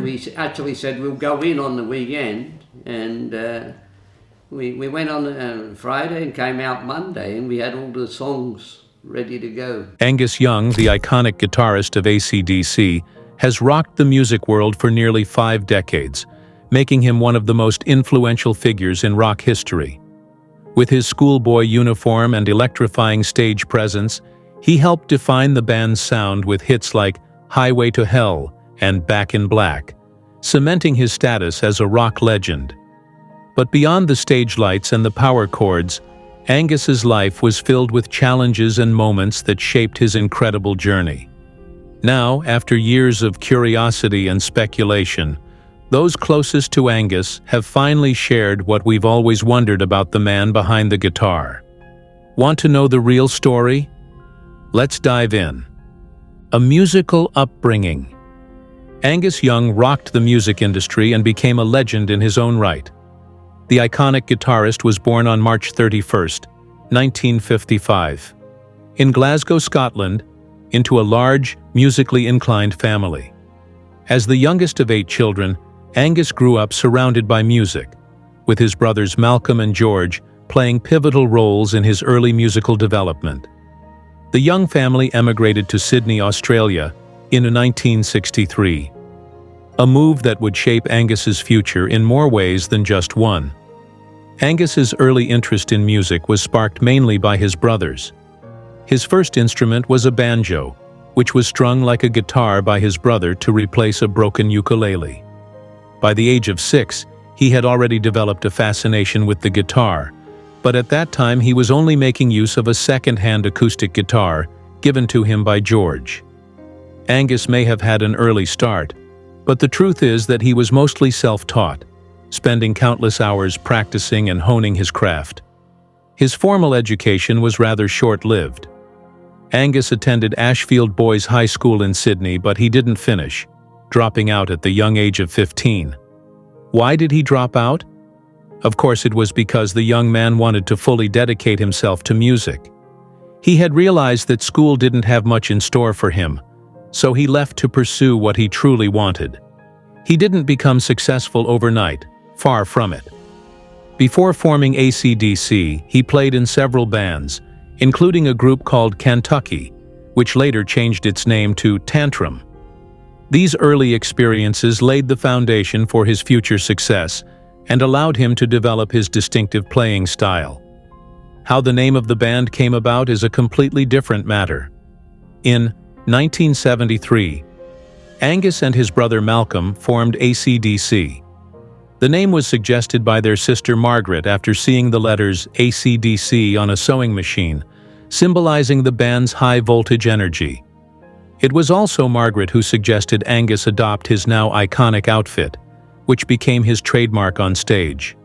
we actually said we'll go in on the weekend, and we went on Friday and came out Monday, and we had all the songs ready to go. Angus Young, the iconic guitarist of AC/DC, has rocked the music world for nearly 5 decades, making him one of the most influential figures in rock history. With his schoolboy-uniform and electrifying stage presence, he helped define the band's sound with hits like Highway to Hell and Back in Black, cementing his status as a rock legend. But beyond the stage lights and the power chords, Angus's life was filled with challenges and moments that shaped his incredible journey. Now, after years of curiosity and speculation, those closest to Angus have finally shared what we've always wondered about the man behind the guitar. Want to know the real story? Let's dive in. A musical upbringing. Angus Young rocked the music industry and became a legend in his own right. The iconic guitarist was born on March 31st, 1955, in Glasgow, Scotland, into a large, musically inclined family. As the youngest of 8 children, Angus grew up surrounded by music, with his brothers Malcolm and George playing pivotal roles in his early musical development. The Young family emigrated to Sydney, Australia, in 1963, a move that would shape Angus's future in more ways than just one. Angus's early interest in music was sparked mainly by his brothers. His first instrument was a banjo, which was strung like a guitar by his brother to replace a broken ukulele. By the age of 6, he had already developed a fascination with the guitar, but at that time he was only making use of a second-hand acoustic guitar given to him by George. Angus may have had an early start, but the truth is that he was mostly self-taught, spending countless hours practicing and honing his craft. His formal education was rather short-lived. Angus attended Ashfield Boys High School in Sydney, but he didn't finish, dropping out at the young age of 15. Why did he drop out? Of course, it was because the young man wanted to fully dedicate himself to music. He had realized that school didn't have much in store for him, so he left to pursue what he truly wanted. He didn't become successful overnight, far from it. Before forming AC/DC, he played in several bands, including a group called Kentucky, which later changed its name to Tantrum. These early experiences laid the foundation for his future success and allowed him to develop his distinctive playing style. How the name of the band came about is a completely different matter. In 1973, Angus and his brother Malcolm formed AC/DC. The name was suggested by their sister Margaret after seeing the letters AC/DC on a sewing machine, symbolizing the band's high-voltage energy. It was also Margaret who suggested Angus adopt his now iconic outfit, which became his trademark on stage.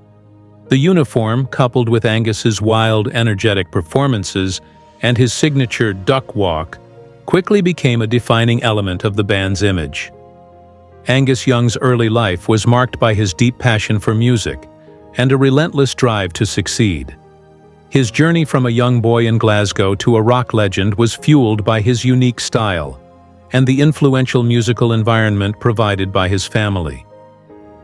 The uniform, coupled with Angus's wild, energetic performances and his signature duck walk, quickly became a defining element of the band's image. Angus Young's early life was marked by his deep passion for music and a relentless drive to succeed. His journey from a young boy in Glasgow to a rock legend was fueled by his unique style and the influential musical environment provided by his family.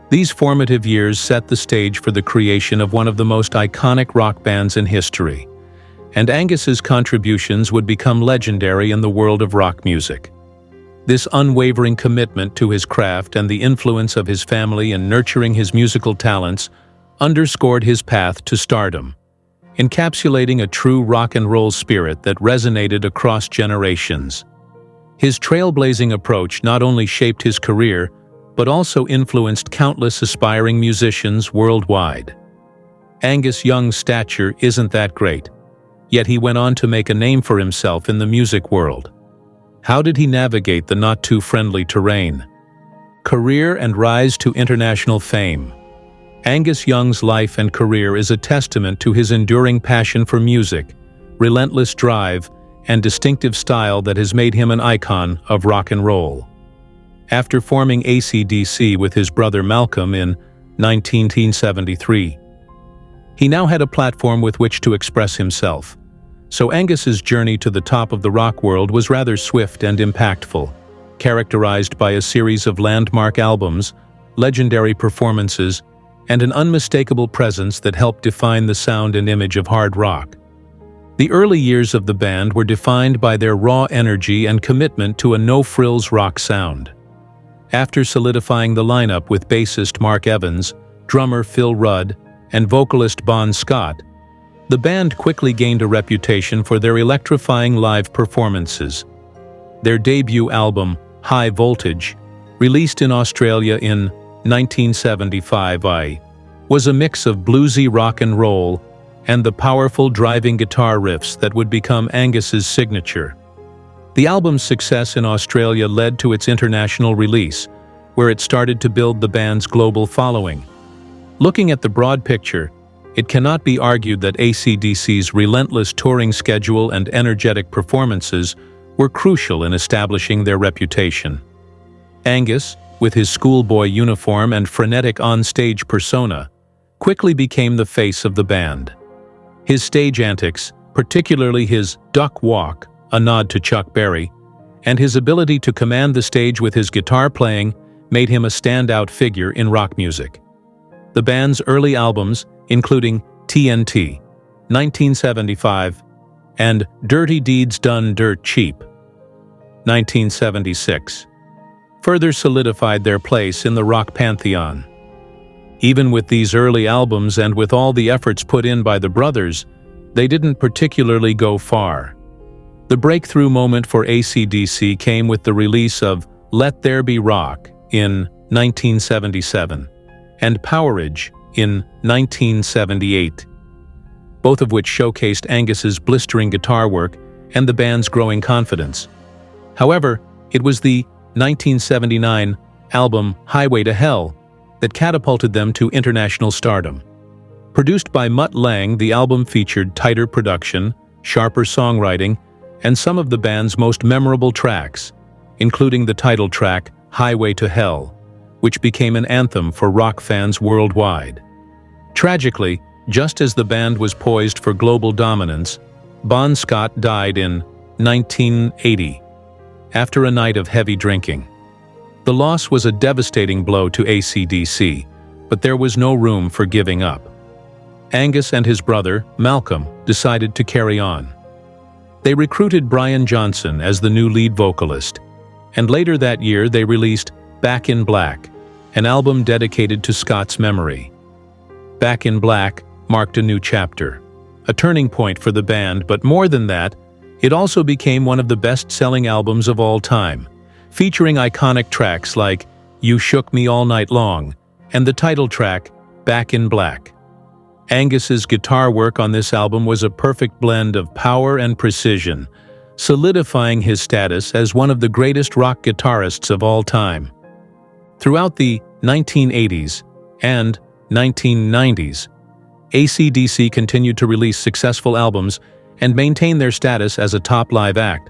These formative years set the stage for the creation of one of the most iconic rock bands in history, and Angus's contributions would become legendary in the world of rock music. This unwavering commitment to his craft and the influence of his family in nurturing his musical talents underscored his path to stardom, encapsulating a true rock and roll spirit that resonated across generations. His trailblazing approach not only shaped his career, but also influenced countless aspiring musicians worldwide. Angus Young's stature isn't that great, yet he went on to make a name for himself in the music world. How did he navigate the not-too-friendly terrain? Career and rise to international fame. Angus Young's life and career is a testament to his enduring passion for music, relentless drive, and distinctive style that has made him an icon of rock and roll. After forming AC/DC with his brother Malcolm in 1973, he now had a platform with which to express himself. So Angus's journey to the top of the rock world was rather swift and impactful, characterized by a series of landmark albums, legendary performances, and an unmistakable presence that helped define the sound and image of hard rock. The early years of the band were defined by their raw energy and commitment to a no-frills rock sound. After solidifying the lineup with bassist Mark Evans, drummer Phil Rudd, and vocalist Bon Scott, the band quickly gained a reputation for their electrifying live performances. Their debut album, High Voltage, released in Australia in 1975, was a mix of bluesy rock and roll and the powerful driving guitar riffs that would become Angus's signature. The album's success in Australia led to its international release, where it started to build the band's global following. Looking at the broad picture, it cannot be argued that AC/DC's relentless touring schedule and energetic performances were crucial in establishing their reputation. Angus, with his schoolboy uniform and frenetic on-stage persona, quickly became the face of the band. His stage antics, particularly his duck walk, a nod to Chuck Berry, and his ability to command the stage with his guitar playing made him a standout figure in rock music. The band's early albums, including TNT, 1975, and Dirty Deeds Done Dirt Cheap, 1976, further solidified their place in the rock pantheon. Even with these early albums and with all the efforts put in by the brothers, they didn't particularly go far. The breakthrough moment for AC/DC came with the release of Let There Be Rock in 1977 and Powerage in 1978, both of which showcased Angus's blistering guitar work and the band's growing confidence. However, it was the 1979 album Highway to Hell that catapulted them to international stardom. Produced by Mutt Lange, the album featured tighter production, sharper songwriting, and some of the band's most memorable tracks, including the title track Highway to Hell, which became an anthem for rock fans worldwide. Tragically, just as the band was poised for global dominance, Bon Scott died in 1980 after a night of heavy drinking. The loss was a devastating blow to AC/DC, but there was no room for giving up. Angus and his brother, Malcolm, decided to carry on. They recruited Brian Johnson as the new lead vocalist, and later that year they released Back in Black, an album dedicated to Scott's memory. Back in Black marked a new chapter, a turning point for the band, but more than that, it also became one of the best-selling albums of all time, featuring iconic tracks like You Shook Me All Night Long and the title track, Back in Black. Angus's guitar work on this album was a perfect blend of power and precision, solidifying his status as one of the greatest rock guitarists of all time. Throughout the 1980s and 1990s, AC/DC continued to release successful albums and maintain their status as a top live act.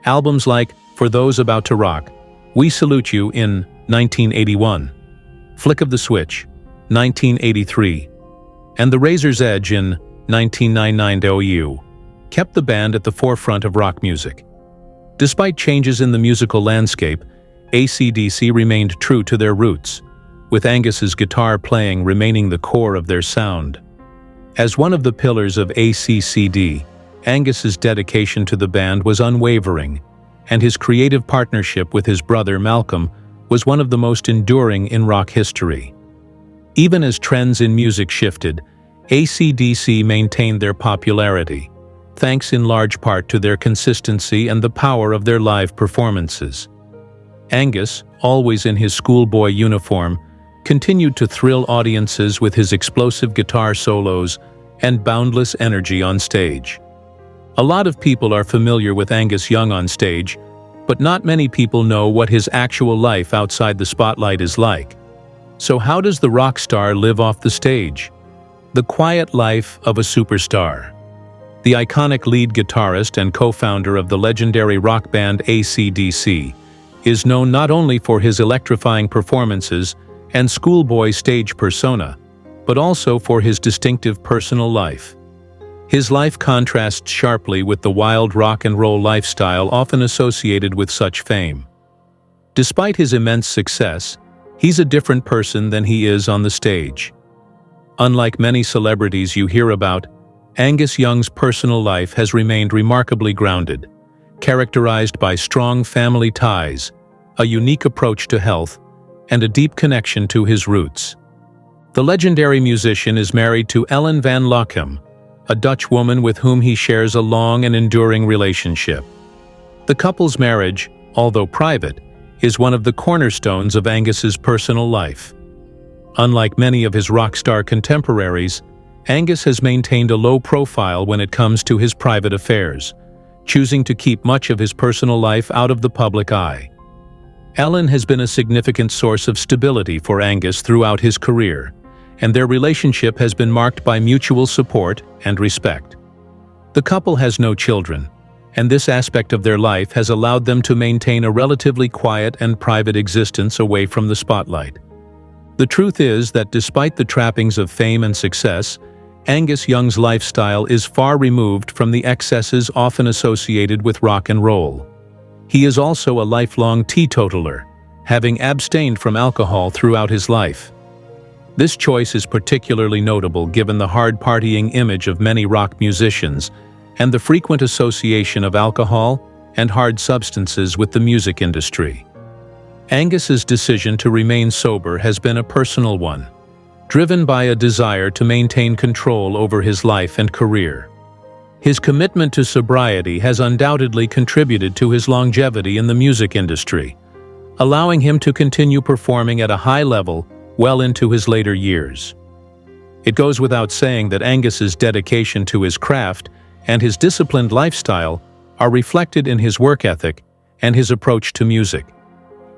Albums like For Those About to Rock, We Salute You in 1981, Flick of the Switch, 1983, and The Razor's Edge in 1999 kept the band at the forefront of rock music. Despite changes in the musical landscape, AC/DC remained true to their roots, with Angus's guitar playing remaining the core of their sound. As one of the pillars of AC/CD, Angus's dedication to the band was unwavering, and his creative partnership with his brother Malcolm was one of the most enduring in rock history. Even as trends in music shifted, AC/DC maintained their popularity, thanks in large part to their consistency and the power of their live performances. Angus, always in his schoolboy uniform, continued to thrill audiences with his explosive guitar solos and boundless energy on stage. A lot of people are familiar with Angus Young on stage, but not many people know what his actual life outside the spotlight is like. So how does the rock star live off the stage? The quiet life of a superstar. The iconic lead guitarist and co-founder of the legendary rock band AC/DC is known not only for his electrifying performances and schoolboy stage persona, but also for his distinctive personal life. His life contrasts sharply with the wild rock and roll lifestyle often associated with such fame. Despite his immense success, he's a different person than he is on the stage. Unlike many celebrities you hear about, Angus Young's personal life has remained remarkably grounded, characterized by strong family ties, a unique approach to health, and a deep connection to his roots. The legendary musician is married to Ellen van Lochem, a Dutch woman with whom he shares a long and enduring relationship. The couple's marriage, although private, is one of the cornerstones of Angus's personal life. Unlike many of his rock star contemporaries, Angus has maintained a low profile when it comes to his private affairs, choosing to keep much of his personal life out of the public eye. Ellen has been a significant source of stability for Angus throughout his career, and their relationship has been marked by mutual support and respect. The couple has no children, and this aspect of their life has allowed them to maintain a relatively quiet and private existence away from the spotlight. The truth is that despite the trappings of fame and success, Angus Young's lifestyle is far removed from the excesses often associated with rock and roll. He is also a lifelong teetotaler, having abstained from alcohol throughout his life. This choice is particularly notable given the hard-partying image of many rock musicians and the frequent association of alcohol and hard substances with the music industry. Angus's decision to remain sober has been a personal one, driven by a desire to maintain control over his life and career. His commitment to sobriety has undoubtedly contributed to his longevity in the music industry, allowing him to continue performing at a high level well into his later years. It goes without saying that Angus's dedication to his craft and his disciplined lifestyle are reflected in his work ethic and his approach to music.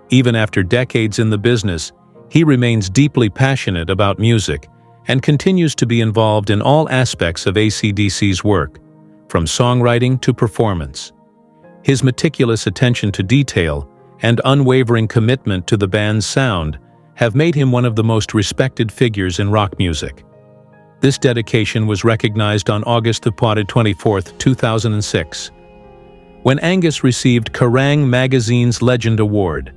Even after decades in the business, he remains deeply passionate about music and continues to be involved in all aspects of AC/DC's work, from songwriting to performance. His meticulous attention to detail and unwavering commitment to the band's sound have made him one of the most respected figures in rock music. This dedication was recognized on August 24, 2006, when Angus received Kerrang! Magazine's Legend Award,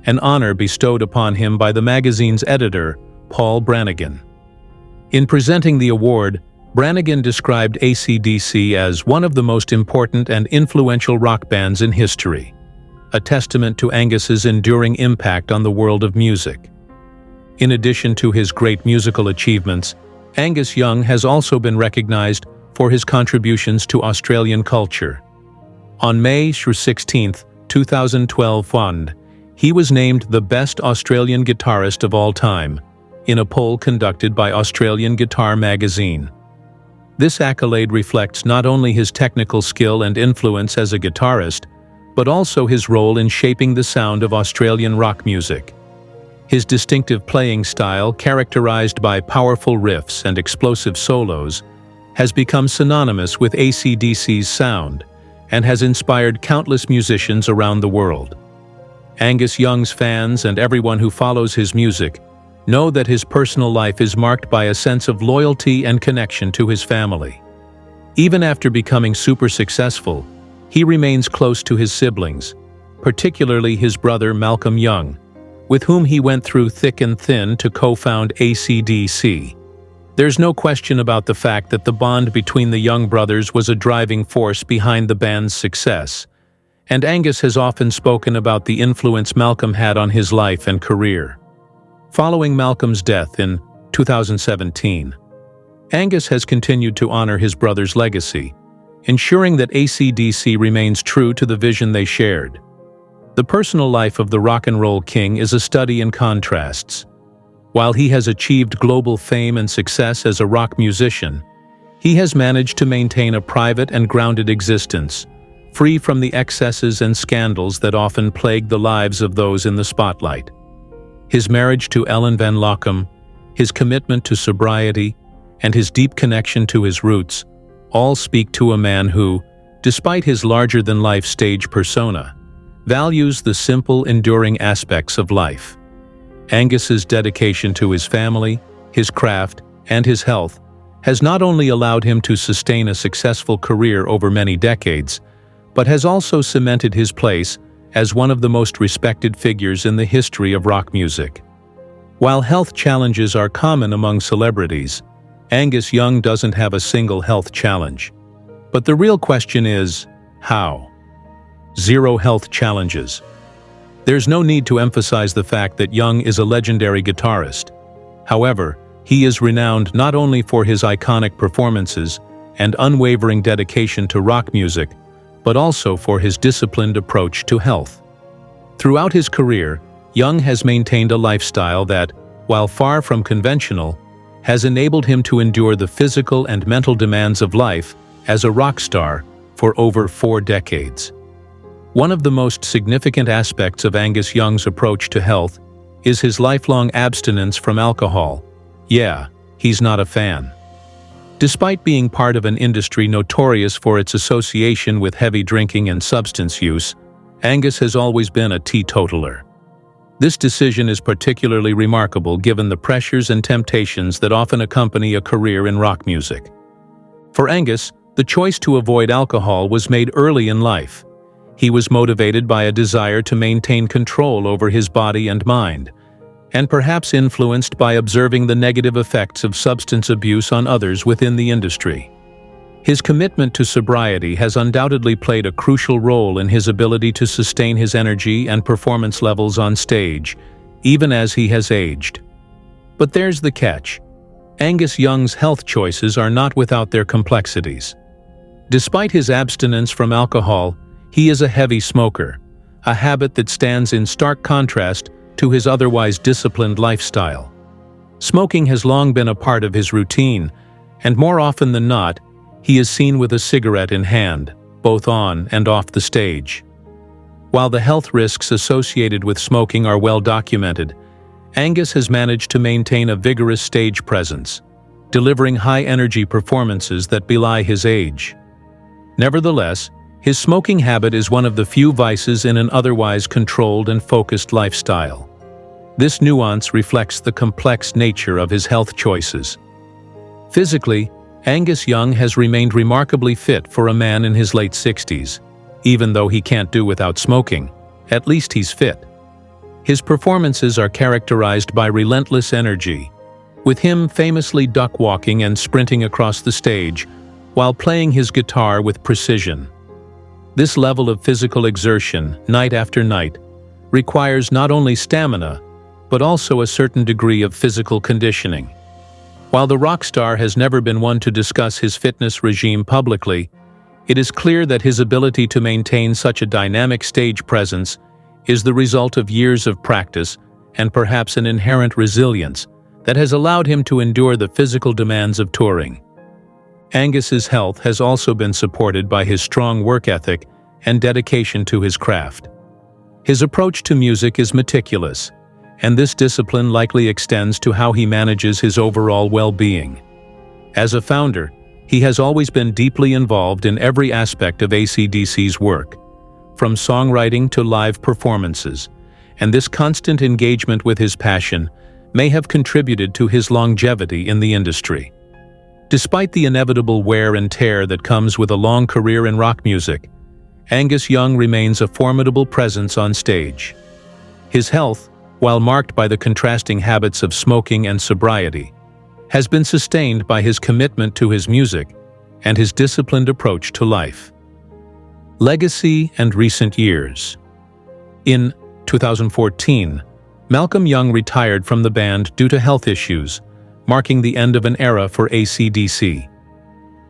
an honor bestowed upon him by the magazine's editor, Paul Brannigan. In presenting the award, Brannigan described AC/DC as one of the most important and influential rock bands in history, a testament to Angus's enduring impact on the world of music. In addition to his great musical achievements, Angus Young has also been recognized for his contributions to Australian culture. On May 16, 2012, he was named the best Australian guitarist of all time in a poll conducted by Australian Guitar magazine. This accolade reflects not only his technical skill and influence as a guitarist, but also his role in shaping the sound of Australian rock music. His distinctive playing style, characterized by powerful riffs and explosive solos, has become synonymous with AC/DC's sound and has inspired countless musicians around the world. Angus Young's fans and everyone who follows his music know that his personal life is marked by a sense of loyalty and connection to his family. Even after becoming super successful, he remains close to his siblings, particularly his brother Malcolm Young, with whom he went through thick and thin to co-found AC/DC. There's no question about the fact that the bond between the Young brothers was a driving force behind the band's success, and Angus has often spoken about the influence Malcolm had on his life and career. Following Malcolm's death in 2017, Angus has continued to honor his brother's legacy, ensuring that AC/DC remains true to the vision they shared. The personal life of the rock and roll king is a study in contrasts. While he has achieved global fame and success as a rock musician, he has managed to maintain a private and grounded existence, free from the excesses and scandals that often plague the lives of those in the spotlight. His marriage to Ellen van Lochem, his commitment to sobriety, and his deep connection to his roots all speak to a man who, despite his larger-than-life stage persona, values the simple, enduring aspects of life. Angus's dedication to his family, his craft, and his health has not only allowed him to sustain a successful career over many decades, but has also cemented his place as one of the most respected figures in the history of rock music. While health challenges are common among celebrities, Angus Young doesn't have a single health challenge. But the real question is, how? Zero health challenges. There's no need to emphasize the fact that Young is a legendary guitarist. However, he is renowned not only for his iconic performances and unwavering dedication to rock music, but also for his disciplined approach to health. Throughout his career, Young has maintained a lifestyle that, while far from conventional, has enabled him to endure the physical and mental demands of life as a rock star for over 4 decades. One of the most significant aspects of Angus Young's approach to health is his lifelong abstinence from alcohol. Yeah, he's not a fan. Despite being part of an industry notorious for its association with heavy drinking and substance use, Angus has always been a teetotaler. This decision is particularly remarkable given the pressures and temptations that often accompany a career in rock music. For Angus, the choice to avoid alcohol was made early in life. He was motivated by a desire to maintain control over his body and mind, and perhaps influenced by observing the negative effects of substance abuse on others within the industry. His commitment to sobriety has undoubtedly played a crucial role in his ability to sustain his energy and performance levels on stage, even as he has aged. But there's the catch. Angus Young's health choices are not without their complexities. Despite his abstinence from alcohol, he is a heavy smoker, a habit that stands in stark contrast to his otherwise disciplined lifestyle. Smoking has long been a part of his routine, and more often than not, he is seen with a cigarette in hand, both on and off the stage. While the health risks associated with smoking are well documented, Angus has managed to maintain a vigorous stage presence, delivering high-energy performances that belie his age. Nevertheless, his smoking habit is one of the few vices in an otherwise controlled and focused lifestyle. This nuance reflects the complex nature of his health choices. Physically, Angus Young has remained remarkably fit for a man in his late 60s. Even though he can't do without smoking, at least he's fit. His performances are characterized by relentless energy, with him famously duck-walking and sprinting across the stage while playing his guitar with precision. This level of physical exertion, night after night, requires not only stamina, but also a certain degree of physical conditioning. While the rock star has never been one to discuss his fitness regime publicly, it is clear that his ability to maintain such a dynamic stage presence is the result of years of practice and perhaps an inherent resilience that has allowed him to endure the physical demands of touring. Angus's health has also been supported by his strong work ethic and dedication to his craft. His approach to music is meticulous, and this discipline likely extends to how he manages his overall well-being. As a founder, he has always been deeply involved in every aspect of AC/DC's work, from songwriting to live performances, and this constant engagement with his passion may have contributed to his longevity in the industry. Despite the inevitable wear and tear that comes with a long career in rock music, Angus Young remains a formidable presence on stage. His health, while marked by the contrasting habits of smoking and sobriety, has been sustained by his commitment to his music and his disciplined approach to life. Legacy and recent years. In 2014, Malcolm Young retired from the band due to health issues, marking the end of an era for AC/DC.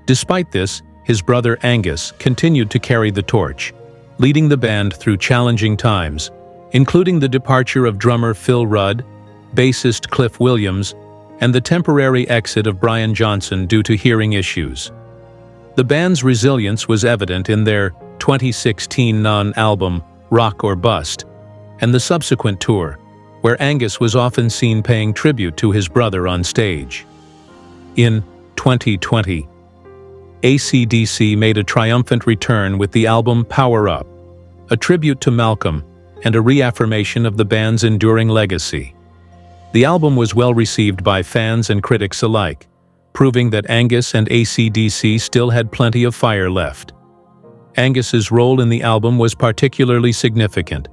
Despite this, his brother Angus continued to carry the torch, leading the band through challenging times, including the departure of drummer Phil Rudd, bassist Cliff Williams, and the temporary exit of Brian Johnson due to hearing issues. The band's resilience was evident in their 2016 non-album Rock or Bust, and the subsequent tour, where Angus was often seen paying tribute to his brother on stage. In 2020, AC/DC made a triumphant return with the album Power Up, a tribute to Malcolm and a reaffirmation of the band's enduring legacy. The album was well received by fans and critics alike, proving that Angus and AC/DC still had plenty of fire left. Angus's role in the album was particularly significant,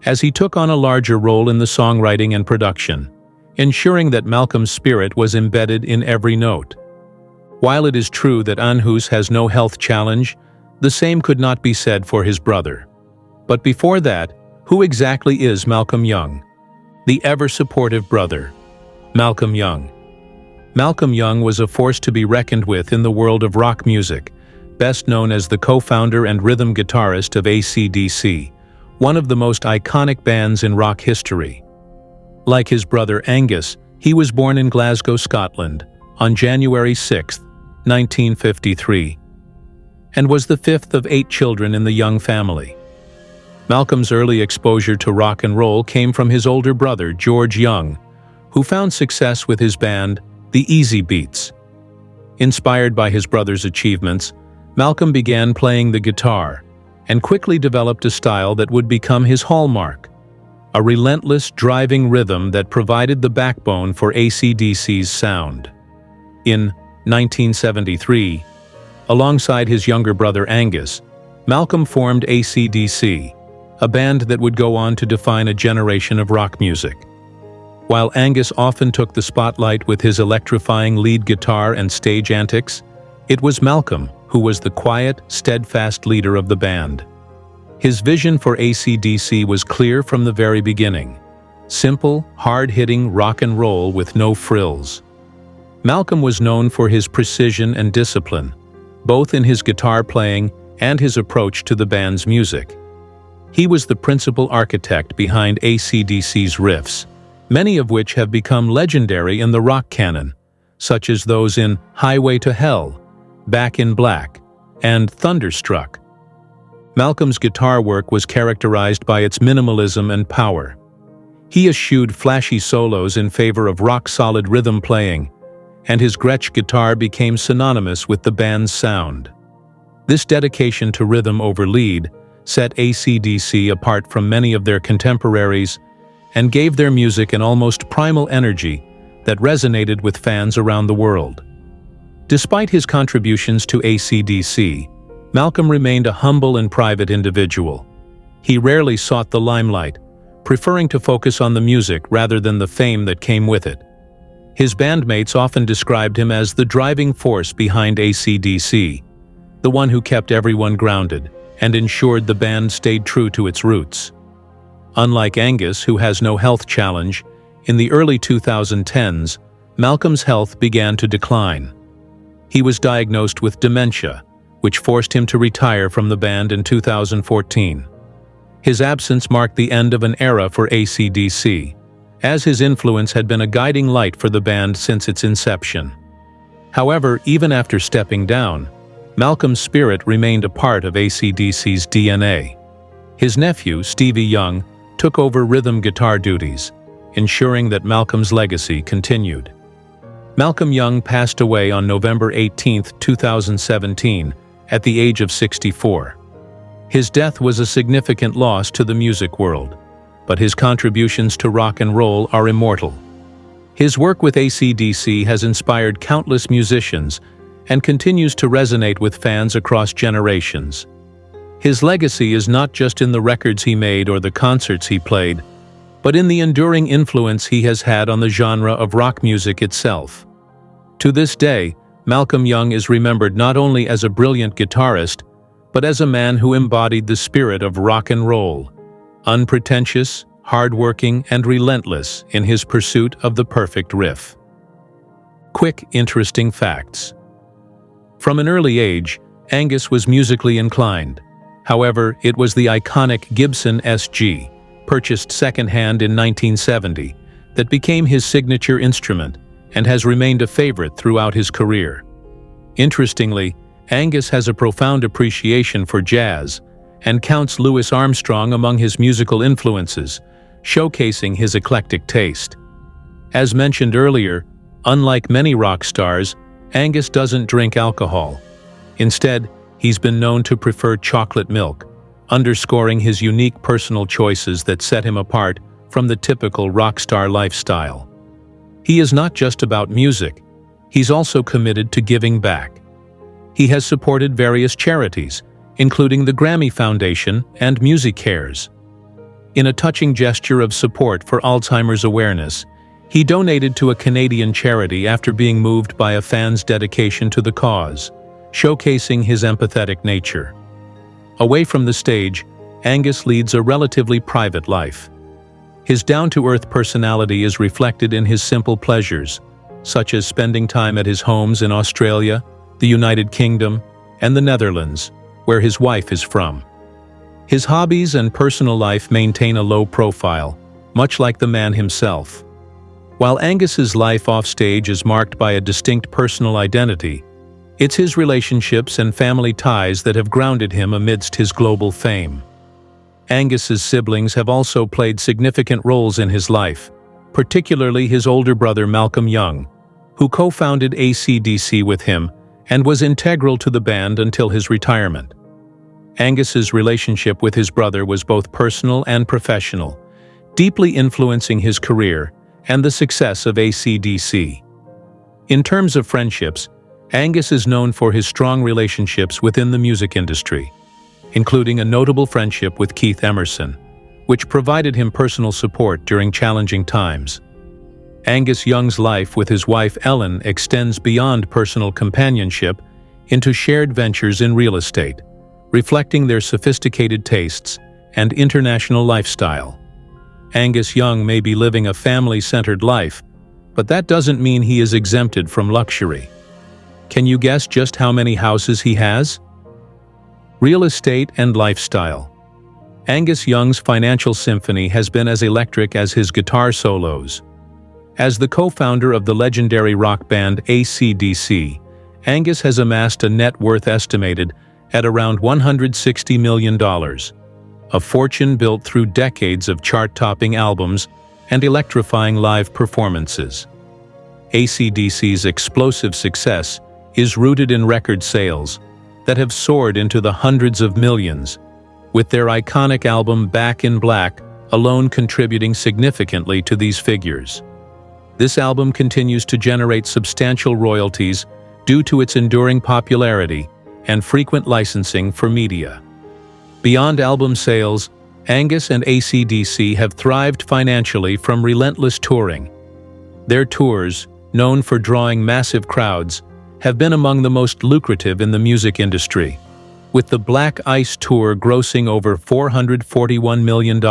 as he took on a larger role in the songwriting and production, ensuring that Malcolm's spirit was embedded in every note. While it is true that Angus has no health challenge, the same could not be said for his brother. But before that, who exactly is Malcolm Young? The ever-supportive brother, Malcolm Young. Malcolm Young was a force to be reckoned with in the world of rock music, best known as the co-founder and rhythm guitarist of AC/DC, one of the most iconic bands in rock history. Like his brother Angus, he was born in Glasgow, Scotland, on January 6, 1953, and was the fifth of 8 children in the Young family. Malcolm's early exposure to rock and roll came from his older brother, George Young, who found success with his band, the Easy Beats. Inspired by his brother's achievements, Malcolm began playing the guitar and quickly developed a style that would become his hallmark, a relentless, driving rhythm that provided the backbone for AC/DC's sound. In 1973, alongside his younger brother Angus, Malcolm formed AC/DC, a band that would go on to define a generation of rock music. While Angus often took the spotlight with his electrifying lead guitar and stage antics, it was Malcolm who was the quiet, steadfast leader of the band. His vision for AC/DC was clear from the very beginning: simple, hard-hitting rock and roll with no frills. Malcolm was known for his precision and discipline, both in his guitar playing and his approach to the band's music. He was the principal architect behind AC/DC's riffs, many of which have become legendary in the rock canon, such as those in Highway to Hell, Back in Black, and Thunderstruck. Malcolm's guitar work was characterized by its minimalism and power. He eschewed flashy solos in favor of rock-solid rhythm playing, and his Gretsch guitar became synonymous with the band's sound. This dedication to rhythm over lead set AC/DC apart from many of their contemporaries and gave their music an almost primal energy that resonated with fans around the world. Despite his contributions to AC/DC, Malcolm remained a humble and private individual. He rarely sought the limelight, preferring to focus on the music rather than the fame that came with it. His bandmates often described him as the driving force behind AC/DC, the one who kept everyone grounded and ensured the band stayed true to its roots. Unlike Angus, who has no health challenge, in the early 2010s, Malcolm's health began to decline. He was diagnosed with dementia, which forced him to retire from the band in 2014. His absence marked the end of an era for AC/DC, as his influence had been a guiding light for the band since its inception. However, even after stepping down, Malcolm's spirit remained a part of AC/DC's DNA. His nephew, Stevie Young, took over rhythm guitar duties, ensuring that Malcolm's legacy continued. Malcolm Young passed away on November 18, 2017, at the age of 64. His death was a significant loss to the music world, but his contributions to rock and roll are immortal. His work with AC/DC has inspired countless musicians and continues to resonate with fans across generations. His legacy is not just in the records he made or the concerts he played, but in the enduring influence he has had on the genre of rock music itself. To this day, Malcolm Young is remembered not only as a brilliant guitarist, but as a man who embodied the spirit of rock and roll, unpretentious, hardworking, and relentless in his pursuit of the perfect riff. Quick, interesting facts. From an early age, Angus was musically inclined. However, it was the iconic Gibson SG, purchased secondhand in 1970, that became his signature instrument and has remained a favorite throughout his career. Interestingly, Angus has a profound appreciation for jazz and counts Louis Armstrong among his musical influences, showcasing his eclectic taste. As mentioned earlier, unlike many rock stars, Angus doesn't drink alcohol. Instead, he's been known to prefer chocolate milk, underscoring his unique personal choices that set him apart from the typical rock star lifestyle. He is not just about music, he's also committed to giving back. He has supported various charities, including the Grammy Foundation and Music Cares. In a touching gesture of support for Alzheimer's awareness, he donated to a Canadian charity after being moved by a fan's dedication to the cause, showcasing his empathetic nature. Away from the stage, Angus leads a relatively private life. His down-to-earth personality is reflected in his simple pleasures, such as spending time at his homes in Australia, the United Kingdom, and the Netherlands, where his wife is from. His hobbies and personal life maintain a low profile, much like the man himself. While Angus's life offstage is marked by a distinct personal identity, it's his relationships and family ties that have grounded him amidst his global fame. Angus's siblings have also played significant roles in his life, particularly his older brother Malcolm Young, who co-founded AC/DC with him and was integral to the band until his retirement. Angus's relationship with his brother was both personal and professional, deeply influencing his career and the success of AC/DC. In terms of friendships, Angus is known for his strong relationships within the music industry, including a notable friendship with Keith Emerson, which provided him personal support during challenging times. Angus Young's life with his wife Ellen extends beyond personal companionship into shared ventures in real estate, reflecting their sophisticated tastes and international lifestyle. Angus Young may be living a family-centered life, but that doesn't mean he is exempted from luxury. Can you guess just how many houses he has? Real estate and lifestyle. Angus Young's financial symphony has been as electric as his guitar solos. As the co-founder of the legendary rock band AC/DC, Angus has amassed a net worth estimated at around $160 million, a fortune built through decades of chart-topping albums and electrifying live performances. AC/DC's explosive success is rooted in record sales that have soared into the hundreds of millions, with their iconic album Back in Black alone contributing significantly to these figures. This album continues to generate substantial royalties due to its enduring popularity and frequent licensing for media. Beyond album sales, Angus and AC/DC have thrived financially from relentless touring. Their tours, known for drawing massive crowds, have been among the most lucrative in the music industry, with the Black Ice Tour grossing over $441 million.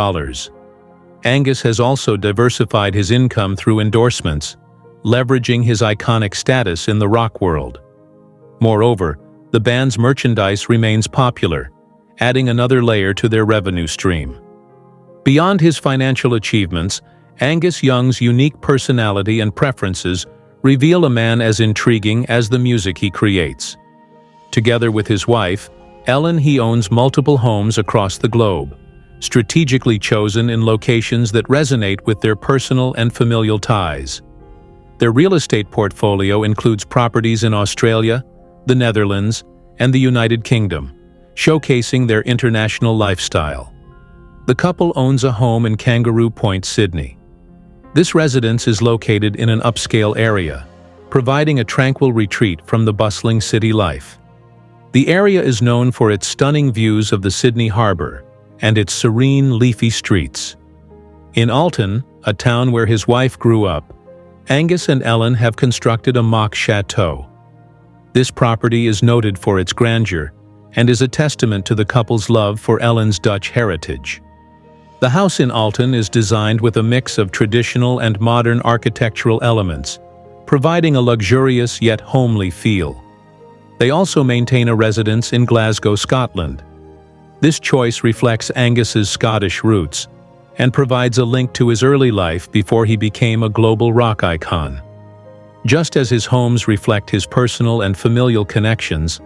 Angus has also diversified his income through endorsements, leveraging his iconic status in the rock world. Moreover, the band's merchandise remains popular, adding another layer to their revenue stream. Beyond his financial achievements, Angus Young's unique personality and preferences reveal a man as intriguing as the music he creates. Together with his wife, Ellen, he owns multiple homes across the globe, strategically chosen in locations that resonate with their personal and familial ties. Their real estate portfolio includes properties in Australia, the Netherlands, and the United Kingdom, showcasing their international lifestyle. The couple owns a home in Kangaroo Point, Sydney. This residence is located in an upscale area, providing a tranquil retreat from the bustling city life. The area is known for its stunning views of the Sydney Harbour and its serene, leafy streets. In Alton, a town where his wife grew up, Angus and Ellen have constructed a mock chateau. This property is noted for its grandeur and is a testament to the couple's love for Ellen's Dutch heritage. The house in Alton is designed with a mix of traditional and modern architectural elements, providing a luxurious yet homely feel. They also maintain a residence in Glasgow, Scotland. This choice reflects Angus's Scottish roots and provides a link to his early life before he became a global rock icon. Just as his homes reflect his personal and familial connections,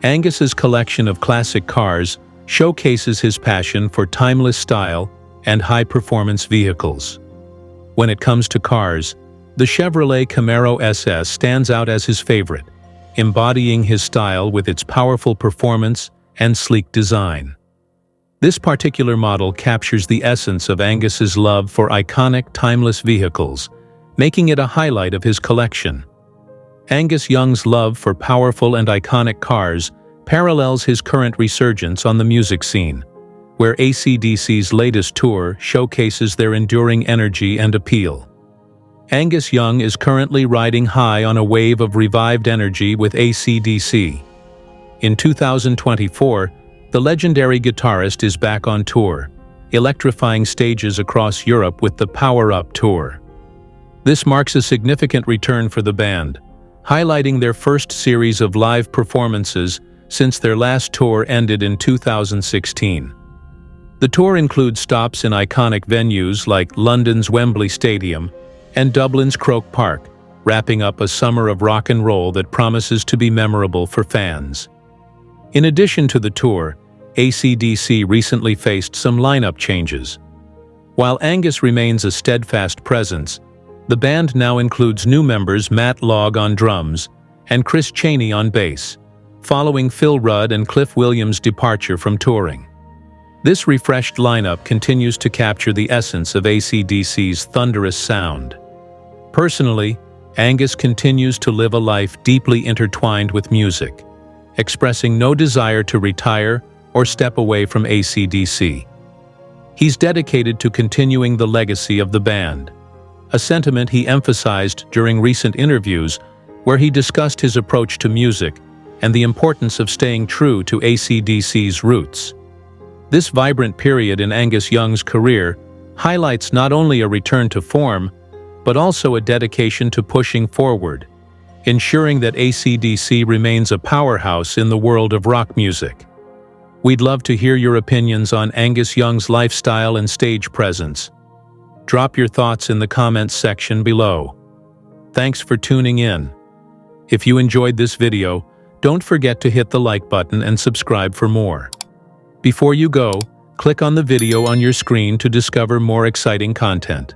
Angus's collection of classic cars showcases his passion for timeless style and high-performance vehicles. When it comes to cars, the Chevrolet Camaro SS stands out as his favorite, embodying his style with its powerful performance and sleek design. This particular model captures the essence of Angus's love for iconic, timeless vehicles, making it a highlight of his collection. Angus Young's love for powerful and iconic cars parallels his current resurgence on the music scene, where AC/DC's latest tour showcases their enduring energy and appeal. Angus Young is currently riding high on a wave of revived energy with AC/DC. In 2024, the legendary guitarist is back on tour, electrifying stages across Europe with the Power Up Tour. This marks a significant return for the band, highlighting their first series of live performances since their last tour ended in 2016. The tour includes stops in iconic venues like London's Wembley Stadium and Dublin's Croke Park, wrapping up a summer of rock and roll that promises to be memorable for fans. In addition to the tour, AC/DC recently faced some lineup changes. While Angus remains a steadfast presence, the band now includes new members Matt Logg on drums and Chris Chaney on bass, following Phil Rudd and Cliff Williams' departure from touring. This refreshed lineup continues to capture the essence of AC/DC's thunderous sound. Personally, Angus continues to live a life deeply intertwined with music, expressing no desire to retire or step away from AC/DC. He's dedicated to continuing the legacy of the band, a sentiment he emphasized during recent interviews where he discussed his approach to music and the importance of staying true to AC/DC's roots. This vibrant period in Angus Young's career highlights not only a return to form, but also a dedication to pushing forward, ensuring that AC/DC remains a powerhouse in the world of rock music. We'd love to hear your opinions on Angus Young's lifestyle and stage presence. Drop your thoughts in the comments section below. Thanks for tuning in. If you enjoyed this video, don't forget to hit the like button and subscribe for more. Before you go, click on the video on your screen to discover more exciting content.